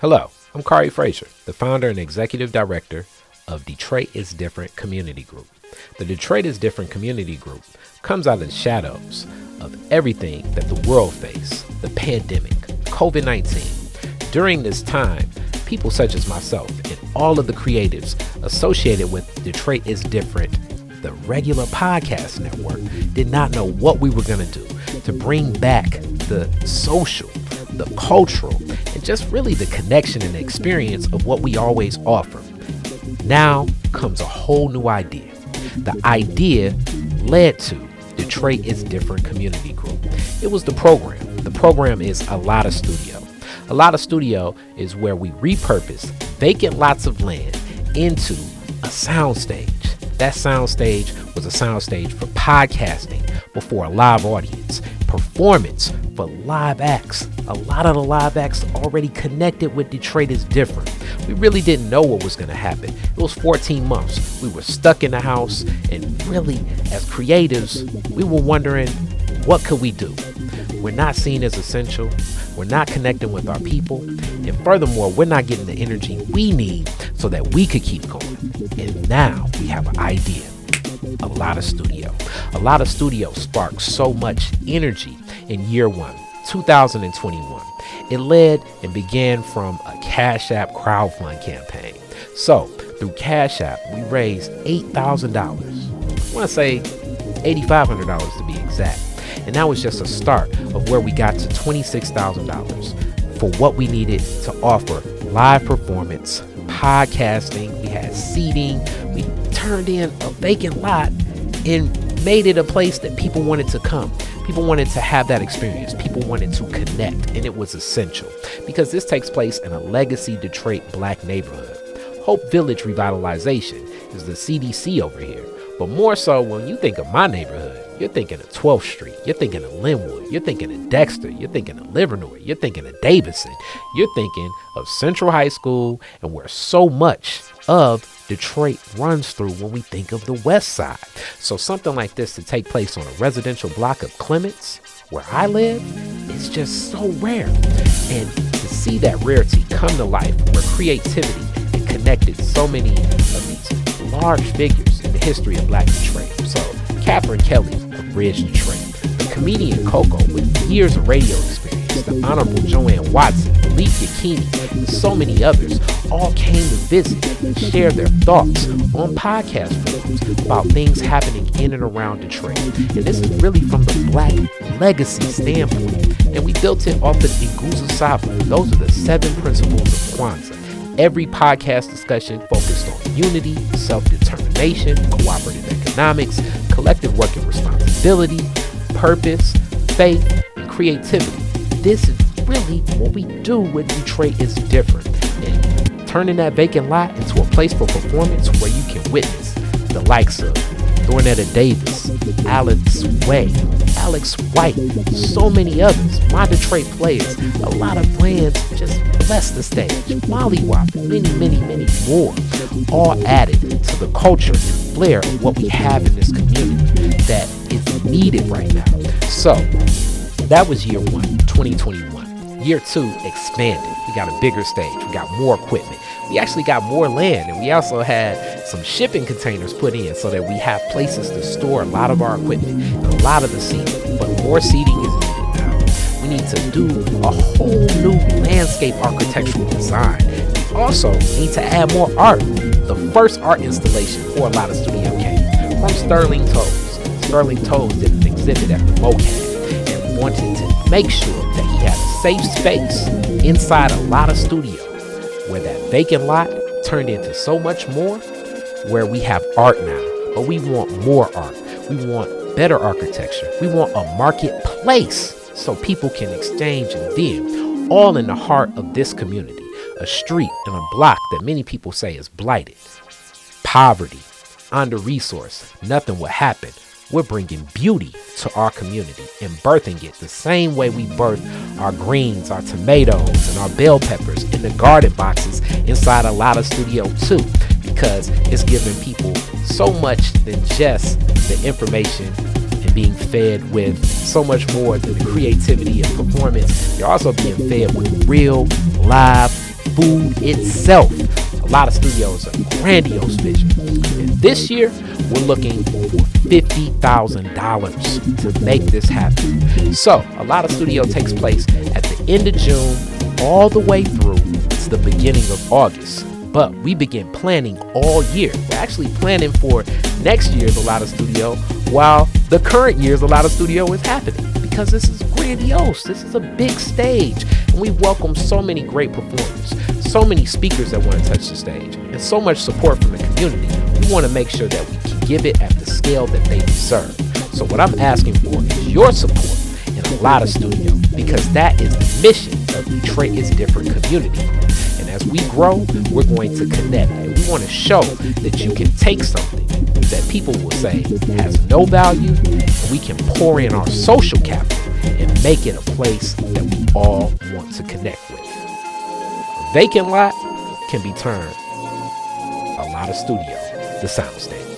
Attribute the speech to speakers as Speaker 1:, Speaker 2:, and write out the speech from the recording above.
Speaker 1: Hello, I'm Kari Frazier, the founder and executive director of Detroit is Different Community Group. The Detroit is Different Community Group comes out of the shadows of everything that the world faced, the pandemic, COVID-19. During this time, people such as myself and all of the creatives associated with Detroit is Different, the regular podcast network, did not know what we were going to do to bring back the social, the cultural, and just really the connection and the experience of what we always offer. Now comes a whole new idea. The idea led to Detroit is Different Community Group. It was the program. The program is A Lot of Studio. A Lot of Studio is where we repurpose vacant lots of land into a soundstage. That soundstage was a soundstage for podcasting before a live audience, performance for live acts. A lot of the live acts already connected with Detroit is Different. We really didn't know what was going to happen. It was 14 months. We were stuck in the house, and really, as creatives, we were wondering, what could we do? We're not seen as essential. We're not connecting with our people. And furthermore, we're not getting the energy we need so that we could keep going. And now we have an idea. A Lot of Studio. A Lot of Studio sparked so much energy in year one, 2021. It led and began from a Cash App crowdfund campaign. So through Cash App, we raised $8,000. I want to say $8,500 to be exact. And that was just a start of where we got to $26,000 for what we needed to offer live performance, podcasting. We had seating. We turned in a vacant lot and made it a place that people wanted to come. People wanted to have that experience. People wanted to connect, and it was essential because this takes place in a legacy Detroit Black neighborhood. Hope Village Revitalization is the CDC over here. But more so, when you think of my neighborhood, you're thinking of 12th Street, you're thinking of Linwood, you're thinking of Dexter, you're thinking of Livernois, you're thinking of Davidson, you're thinking of Central High School, and where so much of Detroit runs through when we think of the Westside. So something like this to take place on a residential block of Clements, where I live, is just so rare. And to see that rarity come to life where creativity and connected so many of these large figures in the history of Black Detroit. So Catherine Kelly of Bridge Detroit, the comedian Coco with years of radio experience, the Honorable Joanne Watson, Malik Yakini, and so many others all came to visit and share their thoughts on podcast forums about things happening in and around Detroit. And this is really from the Black legacy standpoint. And we built it off the Iguzu Saba. Those are the 7 principles of Kwanzaa. Every podcast discussion focused on unity, self-determination, cooperative economics, collective work and responsibility, purpose, faith, and creativity. This is really what we do with Detroit is Different. And turning that vacant lot into a place for performance where you can witness the likes of Thornetta Davis, Alex Way, Alex White, so many others, my Detroit players, a lot of brands just bless the stage, Molly Wop, many more, all added to the culture and flair of what we have in this community that is needed right now. So that was year one, 2021. Year two, expanded. We got a bigger stage. We got more equipment. We actually got more land, and we also had some shipping containers put in so that we have places to store a lot of our equipment and a lot of the seating. But more seating is needed now. We need to do a whole new landscape architectural design. We also need to add more art. The first art installation for A Lot of Studio came from Sterling Toes. Sterling Toes did an exhibit at the MoCA and wanted to make sure that he had a safe space inside A Lot of Studio, where that vacant lot turned into so much more, where we have art now, but we want more art. We want better architecture. We want a marketplace so people can exchange and vend, all in the heart of this community, a street and a block that many people say is blighted. Poverty, under-resourced, nothing will happen. We're bringing beauty to our community and birthing it the same way we birth our greens, our tomatoes, and our bell peppers in the garden boxes inside A Lot of Studio too, because it's giving people so much than just the information and being fed with so much more than the creativity and performance. You're also being fed with real, live food itself. A lot of studios are grandiose vision. And this year, we're looking for $50,000 to make this happen. So, a lot of studio takes place at the end of June all the way through to the beginning of August. But we begin planning all year. We're actually planning for next year's A Lot of Studio while the current year's A Lot of Studio is happening, because this is grandiose. This is a big stage, and we welcome so many great performers, so many speakers that want to touch the stage, and so much support from the community. We want to make sure that we can give it at the scale that they deserve. So what I'm asking for is your support in A Lot of Studio, because that is the mission of Detroit is Different community. And as we grow, we're going to connect, and we want to show that you can take something that people will say has no value, and we can pour in our social capital and make it a place that we all want to connect with. A vacant lot can be turned A Lot of Studio, the soundstage.